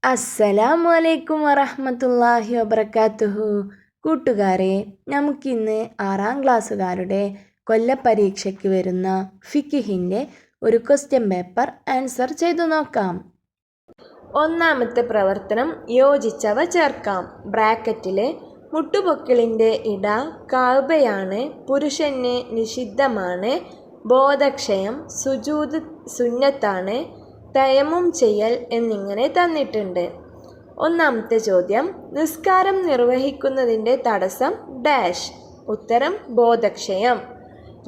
അസ്സലാമു അലൈക്കും വറഹ്മത്തുള്ളാഹി വബറകാതുഹു. കൂട്ടുകാരെ, നമുക്കിന്ന് 6ാം ക്ലാസ്സുകാരുടെ കൊല്ലപ്പരീക്ഷയ്ക്ക് വരുന്ന ഫിഖിൻ്റെ ഒരു ക്വസ്റ്റ്യൻ പേപ്പർ ആൻസർ ചെയ്തു നോക്കാം. ഒന്നാമത്തെ പ്രവർത്തനം യോജിച്ചവ ചേർക്കാം. ബ്രാക്കറ്റിൽ മുട്ടുപൊക്കിളിൻ്റെ ഇട കഅബയാണ്, പുരുഷന് നിഷിദ്ധമാണ്, ബോധക്ഷയം സുജൂദ് സുന്നത്താണ്, തയമ്മും ചെയ്യൽ എന്നിങ്ങനെ തന്നിട്ടുണ്ട്. ഒന്നാമത്തെ ചോദ്യം, നിസ്കാരം നിർവഹിക്കുന്നതിൻ്റെ തടസ്സം ഡാഷ്. ഉത്തരം ബോധക്ഷയം.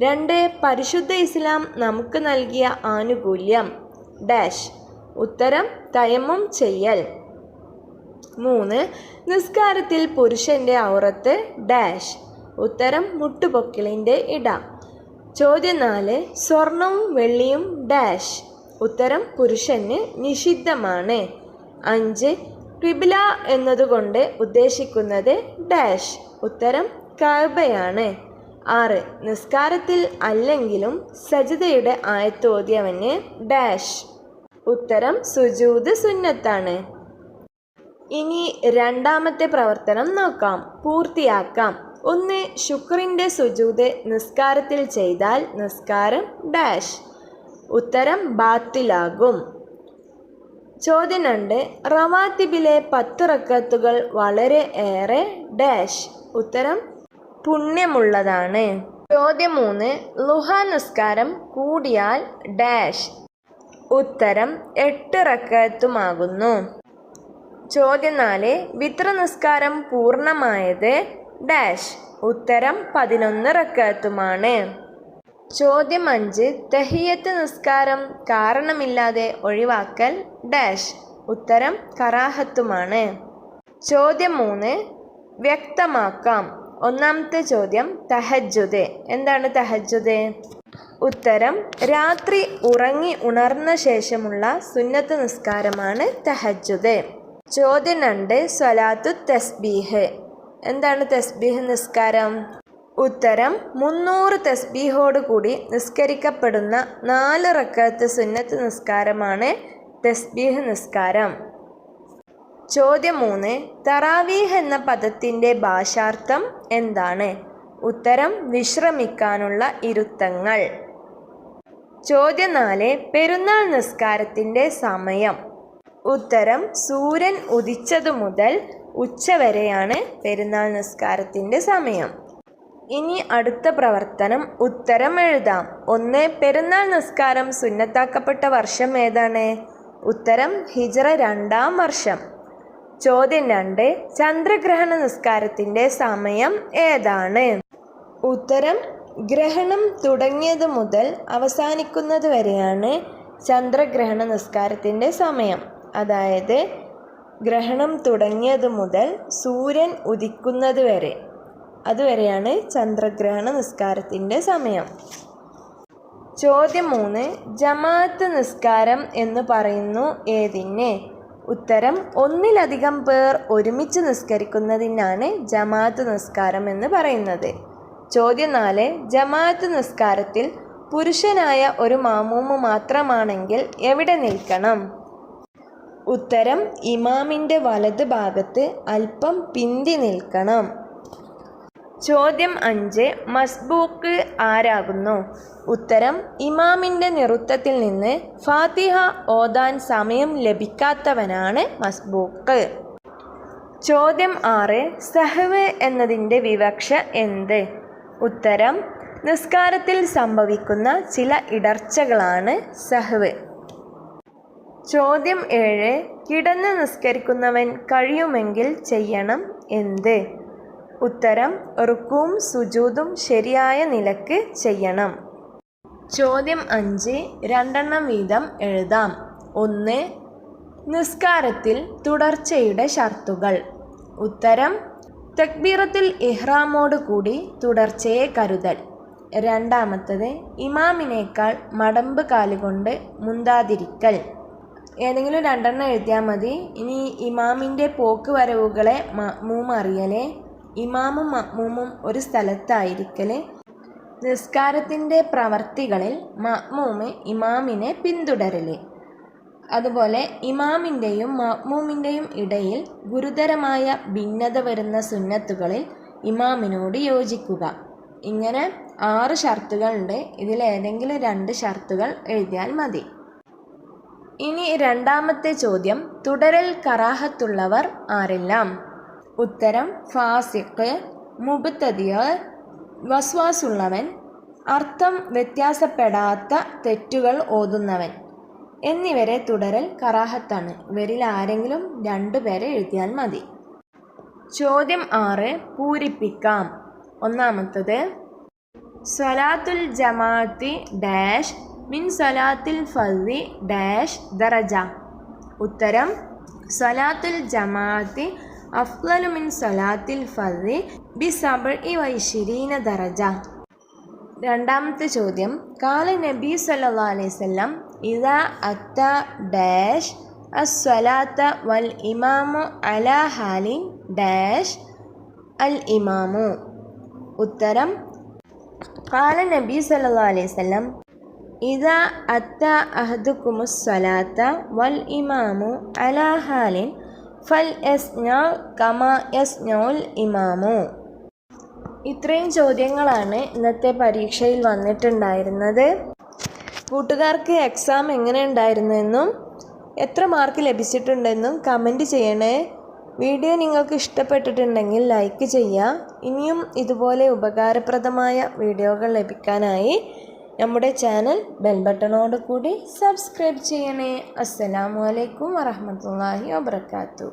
2. പരിശുദ്ധ ഇസ്ലാം നമുക്ക് നൽകിയ ആനുകൂല്യം ഡാഷ്. ഉത്തരം തയമ്മും ചെയ്യൽ. 3. നിസ്കാരത്തിൽ പുരുഷൻ്റെ ഔറത്ത് ഡാഷ്. ഉത്തരം മുട്ടുപൊക്കിളിൻ്റെ ഇട. ചോദ്യം 4. സ്വർണവും വെള്ളിയും ഡാഷ്. ഉത്തരം പുരുഷന് നിഷിദ്ധമാണ്. 5. ഖിബ്ല എന്നതുകൊണ്ട് ഉദ്ദേശിക്കുന്നത് ഡാഷ്. ഉത്തരം കഅബയാണ്. 6. നിസ്കാരത്തിൽ അല്ലെങ്കിലും സജ്ദയുടെ ആയത്ത് ഓതിയവന് ഡാഷ്. ഉത്തരം സുജൂദ് സുന്നത്താണ്. ഇനി രണ്ടാമത്തെ പ്രവർത്തനം നോക്കാം, പൂർത്തിയാക്കാം. 1. ശുക്രിൻ്റെ സുജൂദ് നിസ്കാരത്തിൽ ചെയ്താൽ നിസ്കാരം ഡാഷ്. ഉത്തരം ബാത്തിലാകും. ചോദ്യം 2. റവാത്തിബിലെ 10 റക്അത്തുകൾ വളരെ ഏറെ ഡാഷ്. ഉത്തരം പുണ്യമുള്ളതാണ്. ചോദ്യം 3. ളുഹ നിസ്കാരം കൂടിയാൽ ഡാഷ്. ഉത്തരം 8 റക്അത്തുമാകുന്നു. ചോദ്യം 4. വിത്ർ നിസ്കാരം പൂർണ്ണമായത് ഡാഷ്. ഉത്തരം 11 റക്അത്തുമാണ്. ചോദ്യം 5. തഹിയ്യത്ത് നിസ്കാരം കാരണമില്ലാതെ ഒഴിവാക്കൽ ഡാഷ്. ഉത്തരം കറാഹത്തുമാണ്. ചോദ്യം 3. വ്യക്തമാക്കാം. ഒന്നാമത്തെ ചോദ്യം, തഹജ്ജുദ്. എന്താണ് തഹജ്ജുദ്? ഉത്തരം രാത്രി ഉറങ്ങി ഉണർന്ന ശേഷമുള്ള സുന്നത്ത് നിസ്കാരമാണ് തഹജ്ജുദ്. ചോദ്യം 2. സ്വലാത്തു തസ്ബീഹ്. എന്താണ് തസ്ബീഹ് നിസ്കാരം? ഉത്തരം 300 തസ്ബീഹോട് കൂടി നിസ്കരിക്കപ്പെടുന്ന 4 റക്അത്ത് സുന്നത്ത് നിസ്കാരമാണ് തസ്ബീഹ് നിസ്കാരം. ചോദ്യം 3. തറാവീഹ് എന്ന പദത്തിൻ്റെ ഭാഷാർത്ഥം എന്താണ്? ഉത്തരം വിശ്രമിക്കാനുള്ള ഇരുത്തങ്ങൾ. ചോദ്യം 4. പെരുന്നാൾ നിസ്കാരത്തിൻ്റെ സമയം. ഉത്തരം സൂര്യൻ ഉദിച്ചതു മുതൽ ഉച്ചവരെയാണ് പെരുന്നാൾ നിസ്കാരത്തിൻ്റെ സമയം. ഇനി അടുത്ത പ്രവർത്തനം ഉത്തരം എഴുതാം. 1. പെരുന്നാൾ നിസ്കാരം സുന്നത്താക്കപ്പെട്ട വർഷം ഏതാണ്? ഉത്തരം ഹിജ്റ 2ാം വർഷം. ചോദ്യം 2. ചന്ദ്രഗ്രഹണ നിസ്കാരത്തിൻ്റെ സമയം ഏതാണ്? ഉത്തരം ഗ്രഹണം തുടങ്ങിയത് മുതൽ അവസാനിക്കുന്നത് വരെയാണ് ചന്ദ്രഗ്രഹണ നിസ്കാരത്തിൻ്റെ സമയം. അതായത് ഗ്രഹണം തുടങ്ങിയത് മുതൽ സൂര്യൻ ഉദിക്കുന്നത് വരെ, അതുവരെയാണ് ചന്ദ്രഗ്രഹണ നിസ്കാരത്തിൻ്റെ സമയം. ചോദ്യം 3. ജമാഅത്ത് നിസ്കാരം എന്ന് പറയുന്നു ഏതിനെ? ഉത്തരം ഒന്നിലധികം പേർ ഒരുമിച്ച് നിസ്കരിക്കുന്നതിനാണ് ജമാഅത്ത് നിസ്കാരം എന്ന് പറയുന്നത്. ചോദ്യം 4. ജമാഅത്ത് നിസ്കാരത്തിൽ പുരുഷനായ ഒരു മാമൂമ് മാത്രമാണെങ്കിൽ എവിടെ നിൽക്കണം? ഉത്തരം ഇമാമിൻ്റെ വലത് ഭാഗത്ത് അല്പം പിന്തി നിൽക്കണം. ചോദ്യം 5. മസ്ബൂക്ക് ആരാകുന്നു? ഉത്തരം ഇമാമിൻ്റെ നേതൃത്വത്തിൽ നിന്ന് ഫാത്തിഹ ഓതാൻ സമയം ലഭിക്കാത്തവനാണ് മസ്ബൂക്ക്. ചോദ്യം 6. സഹ്വ് എന്നതിൻ്റെ വിവക്ഷ എന്ത്? ഉത്തരം നിസ്കാരത്തിൽ സംഭവിക്കുന്ന ചില ഇടർച്ചകളാണ് സഹ്വ്. ചോദ്യം 7. കിടന്ന് നിസ്കരിക്കുന്നവൻ കഴിയുമെങ്കിൽ ചെയ്യണം എന്ത്? ഉത്തരം റുക്കൂം സുജൂദും ശരിയായ നിലക്ക് ചെയ്യണം. ചോദ്യം 5. 2 വീതം എഴുതാം. 1. നിസ്കാരത്തിൽ തുടർച്ചയുടെ ഷർത്തുകൾ. ഉത്തരം തക്ബീറത്തുൽ ഇഹ്റാമോട് കൂടി തുടർച്ചയെ കരുതൽ. 2. ഇമാമിനേക്കാൾ മടമ്പ് കാലുകൊണ്ട് മുന്താതിരിക്കൽ. ഏതെങ്കിലും 2 എഴുതിയാൽ മതി. ഇനി ഇമാമിൻ്റെ പോക്ക് വരവുകളെ മഅ്മൂം അറിയൽ, ഇമാമും മഅ്മൂമും ഒരു സ്ഥലത്തായിരിക്കൽ, നിസ്കാരത്തിൻ്റെ പ്രവർത്തികളിൽ മഅ്മൂമ് ഇമാമിനെ പിന്തുടരൽ. അതുപോലെ ഇമാമിൻ്റെയും മഅ്മൂമിൻ്റെയും ഇടയിൽ ഗുരുതരമായ ഭിന്നത വരുന്ന സുന്നത്തുകളിൽ ഇമാമിനോട് യോജിക്കുക. ഇങ്ങനെ 6 ഷർത്തുകളുണ്ട്. ഇതിലേതെങ്കിലും 2 ഷർത്തുകൾ എഴുതിയാൽ മതി. ഇനി രണ്ടാമത്തെ ചോദ്യം, തുടരൽ കറാഹത്തുള്ളവർ ആരെല്ലാം? ഉത്തരം: ഫാസിഖ്, മുബ്തദിഅ, വസ്വാസുള്ളവൻ, അർത്ഥം വ്യത്യാസപ്പെടാത്ത തെറ്റുകൾ ഓതുന്നവൻ എന്നിവരെ തുടരൽ കറാഹത്താണ്. ഇവരിൽ ആരെങ്കിലും 2 പേരെ എഴുതിയാൽ മതി. ചോദ്യം 6 പൂരിപ്പിക്കാം. ഒന്നാമത്തത്, സ്വലാത്തുൽ ജമാഅത്തി ഡാഷ് മിൻ സ്വലാത്തിൽ ഫർദി ഡാഷ് ദറജ. ഉത്തരം: സ്വലാത്തുൽ ജമാഅത്തി അഫ്ളലു മിൻ സ്വലാത്തിൽ ഫർദി ബി27 ദറജ. രണ്ടാമത്തെ ചോദ്യം, ഖാല നബി സല്ലല്ലാഹു അലൈഹി വസല്ലം ഇദാ അത്ത ഡാഷ് അസ്സലാത്ത വൽ ഇമാമു അലാ ഹാലിൻ ഡാഷ് അൽ ഇമാമു. ഉത്തരം: ഖാല നബി സല്ലല്ലാഹു അലൈഹി വസല്ലം ഇദാ അത്ത അഹദുകുമുസ്സലാത്ത വൽ ഇമാമു അലാ ഹാലിൻ ഫൽ യസ്ന കമാ യസ്നഉൽ ഇമാമു. ഇത്രയും ചോദ്യങ്ങളാണ് ഇന്നത്തെ പരീക്ഷയിൽ വന്നിട്ടുണ്ടായിരുന്നത്. കൂട്ടുകാർക്ക് എക്സാം എങ്ങനെ ഉണ്ടായിരുന്നെന്നും എത്ര മാർക്ക് ലഭിച്ചിട്ടുണ്ടെന്നും കമൻറ്റ് ചെയ്യണേ. വീഡിയോ നിങ്ങൾക്ക് ഇഷ്ടപ്പെട്ടിട്ടുണ്ടെങ്കിൽ ലൈക്ക് ചെയ്യുക. ഇനിയും ഇതുപോലെ ഉപകാരപ്രദമായ വീഡിയോകൾ ലഭിക്കാനായി നമ്മുടെ ചാനൽ ബെൽ ബട്ടണോട് കൂടി സബ്സ്ക്രൈബ് ചെയ്യണേ. അസ്സലാമു അലൈക്കും വറഹ്മത്തുള്ളാഹി വബറകാതുഹു.